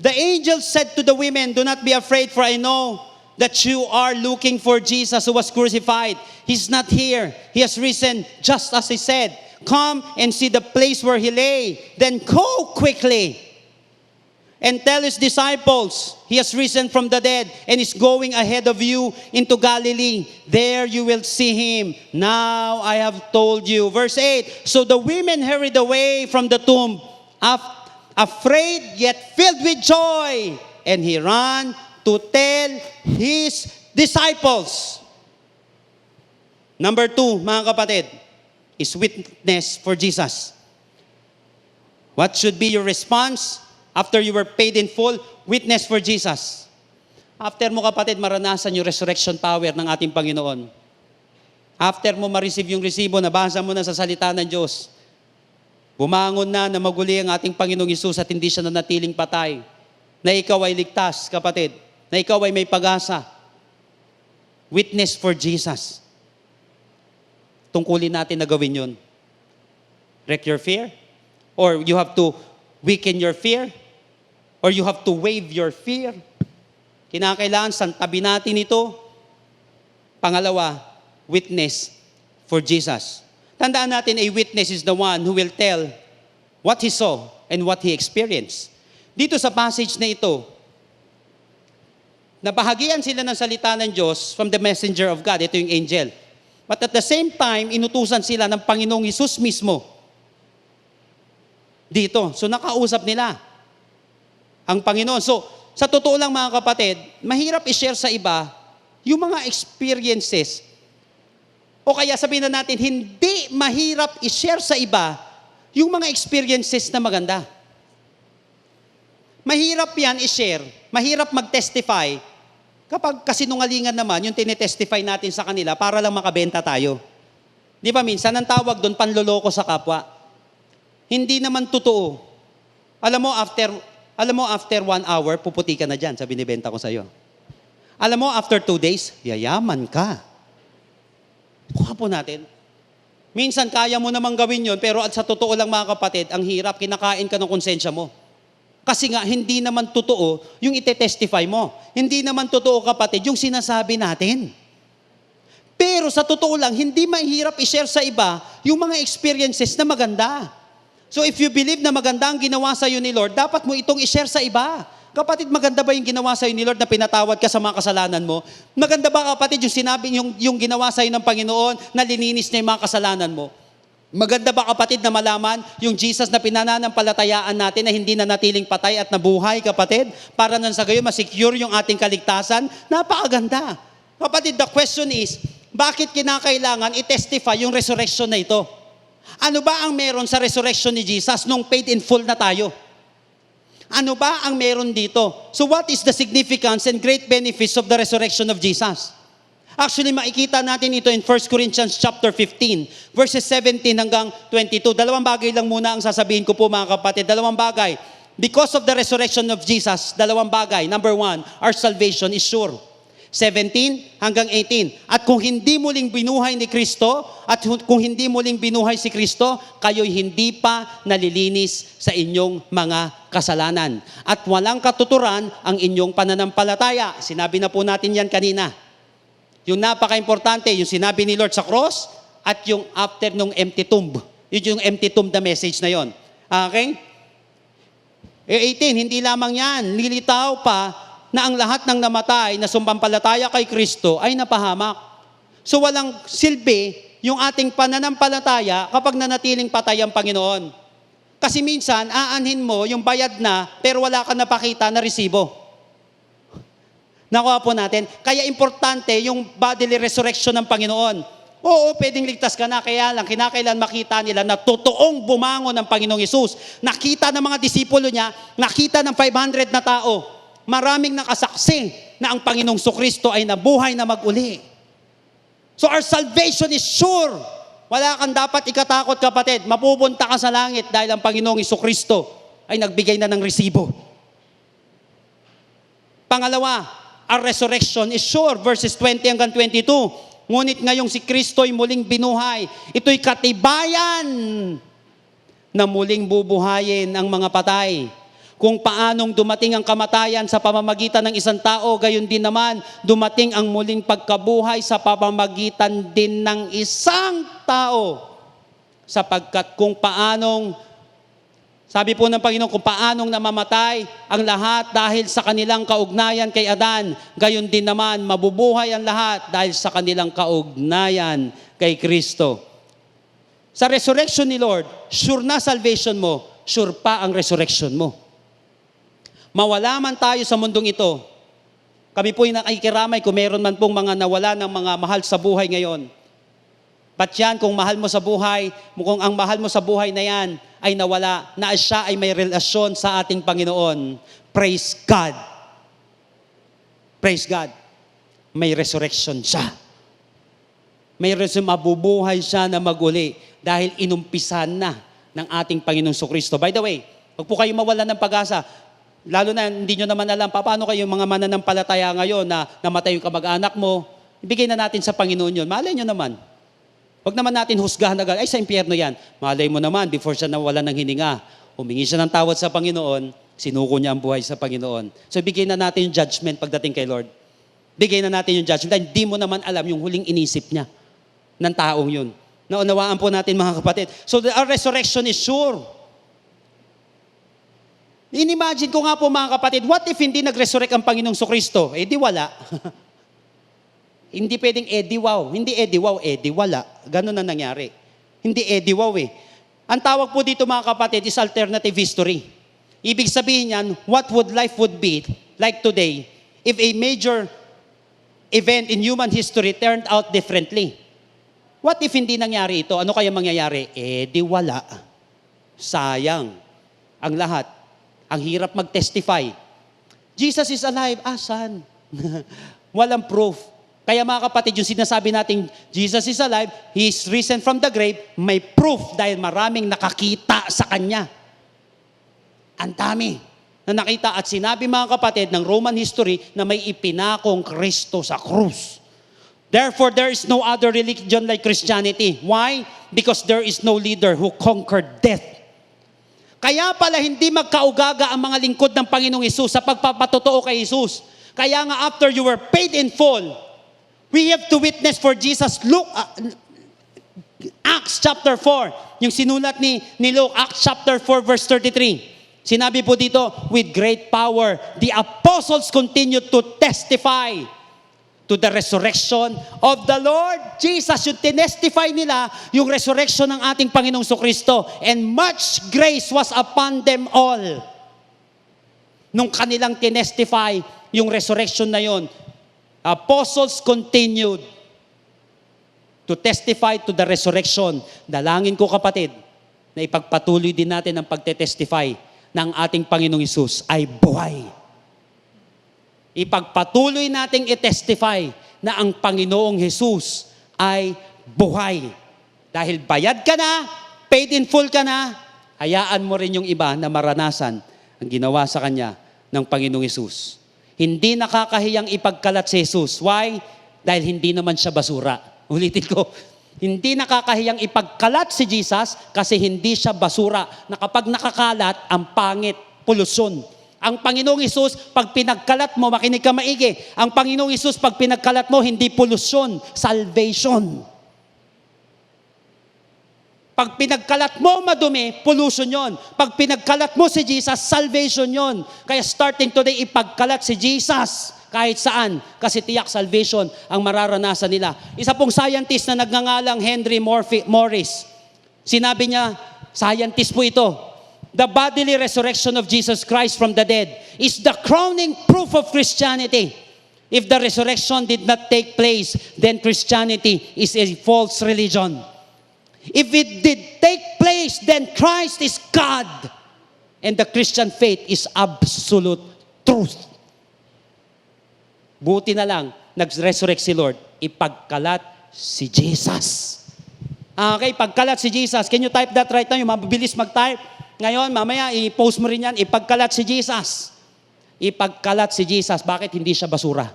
The angel said to the women, "Do not be afraid, for I know that you are looking for Jesus who was crucified. He's not here. He has risen just as he said. Come and see the place where he lay. Then go quickly and tell his disciples, he has risen from the dead and is going ahead of you into Galilee. There you will see him. Now I have told you." Verse 8, so the women hurried away from the tomb, afraid yet filled with joy. And he ran to tell his disciples. Number 2, mga kapatid, is witness for Jesus. What should be your response after you were paid in full? Witness for Jesus. After mo, kapatid, maranasan yung resurrection power ng ating Panginoon. After mo ma-receive yung resibo, nabasa mo na sa salita ng Diyos. Bumangon na maguli ang ating Panginoong Hesus at hindi siya nanatiling patay. Na ikaw ay ligtas, kapatid. Na ikaw ay may pag-asa. Witness for Jesus. Tungkulin natin na gawin yun. Wreck your fear? Or you have to weaken your fear? Or you have to waive your fear? Kinakailangan santabi natin ito. Pangalawa, witness for Jesus. Tandaan natin, a witness is the one who will tell what he saw and what he experienced. Dito sa passage na ito, nabahagian sila ng salita ng Diyos from the messenger of God. Ito yung angel. But at the same time, inutusan sila ng Panginoong Hesus mismo. Dito. So nakausap nila ang Panginoon. So, sa totoo lang mga kapatid, mahirap i-share sa iba yung mga experiences. O kaya sabihin na natin, hindi mahirap i-share sa iba yung mga experiences na maganda. Mahirap yan i-share, mahirap mag-testify kapag kasinungalingan naman yung tinetestify natin sa kanila para lang makabenta tayo. Di ba minsan, ang tawag doon, panloloko sa kapwa. Hindi naman totoo. Alam mo, after 1 hour, puputi ka na dyan, sabi ni Benta ko sa'yo. Alam mo, after 2 days, yayaman ka. Kuha po natin. Minsan, kaya mo namang gawin yun, pero at sa totoo lang mga kapatid, ang hirap, kinakain ka ng konsensya mo. Kasi nga, hindi naman totoo yung ite-testify mo. Hindi naman totoo, kapatid, yung sinasabi natin. Pero sa totoo lang, hindi mahirap i-share sa iba yung mga experiences na maganda. So if you believe na maganda ang ginawa sa iyo ni Lord, dapat mo itong i-share sa iba. Kapatid, maganda ba yung ginawa sa iyo ni Lord na pinatawad ka sa mga kasalanan mo? Maganda ba, kapatid, yung sinabi yung ginawa sa iyo ng Panginoon na lininis niya yung mga kasalanan mo? Maganda ba, kapatid, na malaman yung Jesus na pinananampalatayaan natin na hindi na natiling patay at nabuhay, kapatid? Para nang sa gayon, masecure yung ating kaligtasan? Napakaganda. Kapatid, the question is, bakit kinakailangan i-testify yung resurrection na ito? Ano ba ang meron sa resurrection ni Jesus nung paid in full na tayo? Ano ba ang meron dito? So what is the significance and great benefits of the resurrection of Jesus? Actually, makikita natin ito in 1 Corinthians chapter 15, verses 17 hanggang 22. Dalawang bagay lang muna ang sasabihin ko po, mga kapatid. Dalawang bagay. Because of the resurrection of Jesus, dalawang bagay. Number 1, our salvation is sure. 17 hanggang 18. At kung hindi muling binuhay ni Kristo, at kung hindi muling binuhay si Kristo, kayo'y hindi pa nalilinis sa inyong mga kasalanan. At walang katuturan ang inyong pananampalataya. Sinabi na po natin yan kanina. Yung napaka-importante, yung sinabi ni Lord sa cross, at yung after nung empty tomb. Yun yung empty tomb na message na yon. Okay? 18, hindi lamang yan. Nilitaw pa na ang lahat ng namatay na sumampalataya kay Kristo ay napahamak. So walang silbi yung ating pananampalataya kapag nanatiling patay ang Panginoon. Kasi minsan, aanhin mo yung bayad na pero wala ka napakita na resibo. Nakuha po natin. Kaya importante yung bodily resurrection ng Panginoon. Oo, pwedeng ligtas ka na, kaya lang kinakailan makita nila na totoong bumangon ng Panginoong Hesus. Nakita ng mga disipulo niya, nakita ng 500 na tao. Maraming nakasaksi na ang Panginoong Kristo ay nabuhay na mag-uli. So our salvation is sure. Wala kang dapat ikatakot, kapatid. Mapupunta ka sa langit dahil ang Panginoong Kristo ay nagbigay na ng resibo. Pangalawa, our resurrection is sure. Verses 20 hanggang 22. Ngunit ngayong si Kristo ay muling binuhay. Ito'y katibayan na muling bubuhayin ang mga patay. Kung paanong dumating ang kamatayan sa pamamagitan ng isang tao, gayon din naman dumating ang muling pagkabuhay sa pamamagitan din ng isang tao. Sapagkat kung paanong, sabi po ng Panginoon, kung paanong namamatay ang lahat dahil sa kanilang kaugnayan kay Adan, gayon din naman mabubuhay ang lahat dahil sa kanilang kaugnayan kay Kristo. Sa resurrection ni Lord, sure na salvation mo, sure pa ang resurrection mo. Mawala man tayo sa mundong ito, kami po'y nakikiramay kung meron man pong mga nawala ng mga mahal sa buhay ngayon. But yan, kung mahal mo sa buhay, kung ang mahal mo sa buhay na yan ay nawala, na siya ay may relasyon sa ating Panginoon, praise God. Praise God. May resurrection siya. May mabubuhay siya na maguli dahil inumpisan na ng ating Panginoong Kristo. By the way, huwag po kayo mawala ng pag-asa. Lalo na hindi nyo naman alam, paano kayo mga mananampalataya ngayon na namatay yung kamag-anak mo, ibigay na natin sa Panginoon yun. Malay nyo naman. Huwag naman natin husgahan agad, ay sa impyerno yan. Malay mo naman, before siya nawala ng hininga, humingi siya ng tawad sa Panginoon, sinuko niya ang buhay sa Panginoon. So bigay na natin yung judgment pagdating kay Lord. Bigay na natin yung judgment. Dahil hindi mo naman alam yung huling inisip niya ng taong yun. Naunawaan po natin mga kapatid. So our resurrection is sure. Inimagine ko nga po mga kapatid, what if hindi nag-resurrect ang Panginoong Kristo? Eh di wala. Hindi pwedeng wow. Hindi wow, wala. Ganun na nangyari. Hindi wow eh. Ang tawag po dito mga kapatid is alternative history. Ibig sabihin yan, what would life would be like today if a major event in human history turned out differently? What if hindi nangyari ito? Ano kaya mangyayari? Di wala. Sayang. Ang lahat. Ang hirap mag-testify. Jesus is alive. Asan? Walang proof. Kaya mga kapatid, yung sinasabi natin, Jesus is alive, He is risen from the grave, may proof dahil maraming nakakita sa Kanya. Ang dami na nakita at sinabi mga kapatid ng Roman history na may ipinakong Kristo sa krus. Therefore, there is no other religion like Christianity. Why? Because there is no leader who conquered death. Kaya pala hindi magkaugaga ang mga lingkod ng Panginoong Hesus sa pagpapatotoo kay Hesus. Kaya nga after you were paid in full, we have to witness for Jesus. Luke, Acts chapter 4, yung sinulat ni Luke, Acts chapter 4 verse 33. Sinabi po dito, with great power, the apostles continued to testify to the resurrection of the Lord Jesus. Yung tinestify nila, yung resurrection ng ating Panginoong Kristo. And much grace was upon them all. Nung kanilang tinestify yung resurrection na yon, apostles continued to testify to the resurrection. Dalangin ko kapatid, na ipagpatuloy din natin ang pagtetestify ng ating Panginoong Hesus ay buhay. Ipagpatuloy nating i-testify na ang Panginoong Hesus ay buhay. Dahil bayad ka na, paid in full ka na, hayaan mo rin yung iba na maranasan ang ginawa sa Kanya ng Panginoong Hesus. Hindi nakakahiyang ipagkalat si Jesus. Why? Dahil hindi naman siya basura. Ulitin ko, hindi nakakahiyang ipagkalat si Jesus kasi hindi siya basura. Na kapag nakakalat, ang pangit, polusyon. Ang Panginoong Hesus, pag pinagkalat mo, makinig ka maigi, ang Panginoong Hesus, pag pinagkalat mo, hindi polusyon, salvation. Pag pinagkalat mo madumi, pollution yon. Pag pinagkalat mo si Jesus, salvation yon. Kaya starting today, ipagkalat si Jesus kahit saan. Kasi tiyak salvation ang mararanasan nila. Isa pong scientist na nagngangalang Henry Morris. Sinabi niya, scientist po ito, the bodily resurrection of Jesus Christ from the dead is the crowning proof of Christianity. If the resurrection did not take place, then Christianity is a false religion. If it did take place, then Christ is God. And the Christian faith is absolute truth. Buti na lang, nag-resurrect si Lord, ipagkalat si Jesus. Okay, pagkalat si Jesus. Can you type that right now? Yung mabilis mag-type. Ngayon, mamaya, i-post mo rin yan, ipagkalat si Jesus. Ipagkalat si Jesus. Bakit hindi siya basura?